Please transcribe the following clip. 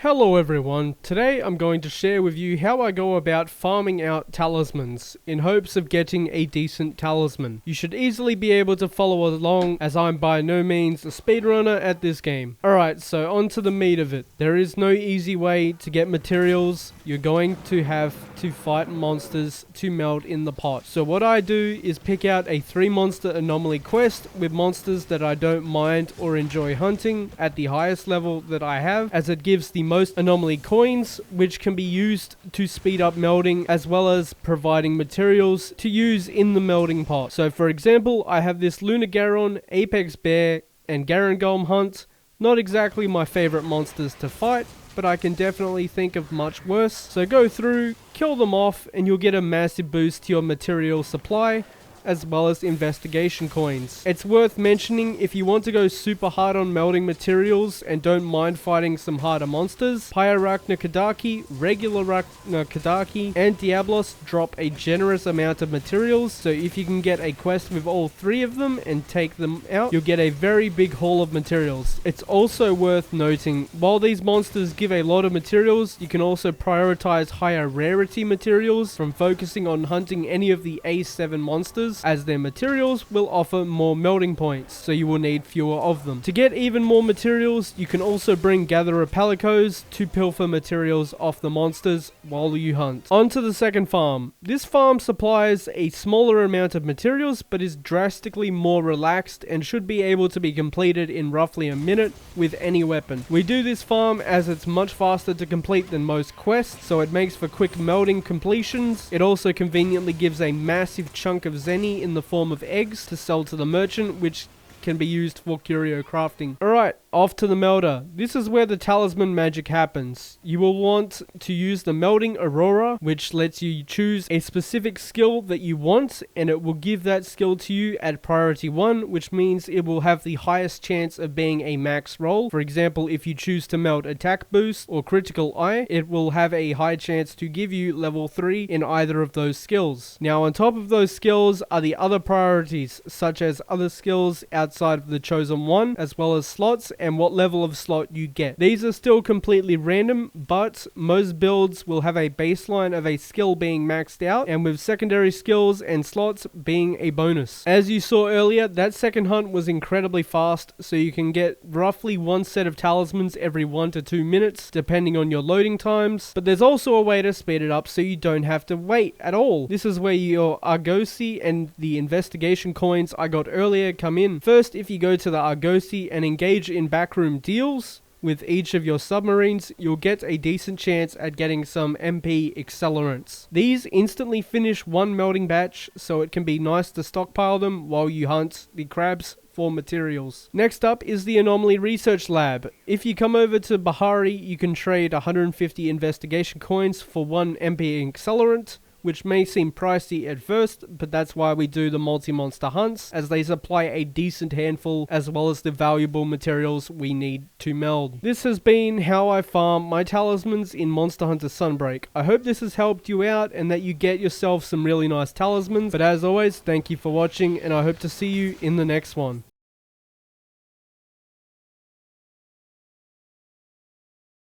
Hello everyone, today I'm going to share with you how I go about farming out talismans in hopes of getting a decent talisman. You should easily be able to follow along as I'm by no means a speedrunner at this game. Alright, so on to the meat of it. There is no easy way to get materials. You're going to have to fight monsters to meld in the pot. So what I do is pick out a 3 monster anomaly quest with monsters that I don't mind or enjoy hunting at the highest level that I have, as it gives the most anomaly coins, which can be used to speed up melding as well as providing materials to use in the melding pot. So for example, I have this Lunar Garon, Apex Bear, and Garangolm hunt. Not exactly my favorite monsters to fight, but I can definitely think of much worse. So go through, kill them off, and you'll get a massive boost to your material supply, as well as investigation coins. It's worth mentioning, if you want to go super hard on melding materials and don't mind fighting some harder monsters, Pyrac Nakadaki, regular Nakadaki, and Diablos drop a generous amount of materials, so if you can get a quest with all 3 of them and take them out, you'll get a very big haul of materials. It's also worth noting, while these monsters give a lot of materials, you can also prioritize higher rarity materials from focusing on hunting any of the A7 monsters, as their materials will offer more melding points, so you will need fewer of them. To get even more materials, you can also bring Gatherer Palicos to pilfer materials off the monsters while you hunt. On to the second farm. This farm supplies a smaller amount of materials, but is drastically more relaxed and should be able to be completed in roughly a minute with any weapon. We do this farm as it's much faster to complete than most quests, so it makes for quick melding completions. It also conveniently gives a massive chunk of Zen in the form of eggs to sell to the merchant, which can be used for curio crafting. Alright, off to the melder. This is where the talisman magic happens. You will want to use the melding aurora, which lets you choose a specific skill that you want, and it will give that skill to you at priority 1, which means it will have the highest chance of being a max roll. For example, if you choose to meld attack boost or critical eye, it will have a high chance to give you level 3 in either of those skills. Now on top of those skills are the other priorities, such as other skills outside of the chosen one, as well as slots and what level of slot you get. These are still completely random, but most builds will have a baseline of a skill being maxed out, and with secondary skills and slots being a bonus. As you saw earlier, that second hunt was incredibly fast, so you can get roughly 1 set of talismans every 1 to 2 minutes, depending on your loading times, but there's also a way to speed it up so you don't have to wait at all. This is where your Argosy and the investigation coins I got earlier come in. First, if you go to the Argosy and engage in backroom deals with each of your submarines, you'll get a decent chance at getting some MP accelerants. These instantly finish 1 melding batch, so it can be nice to stockpile them while you hunt the crabs for materials. Next up is the Anomaly Research Lab. If you come over to Bahari, you can trade 150 investigation coins for 1 MP accelerant, which may seem pricey at first, but that's why we do the multi-monster hunts, as they supply a decent handful as well as the valuable materials we need to meld. This has been how I farm my talismans in Monster Hunter Sunbreak. I hope this has helped you out and that you get yourself some really nice talismans, but as always, thank you for watching and I hope to see you in the next one.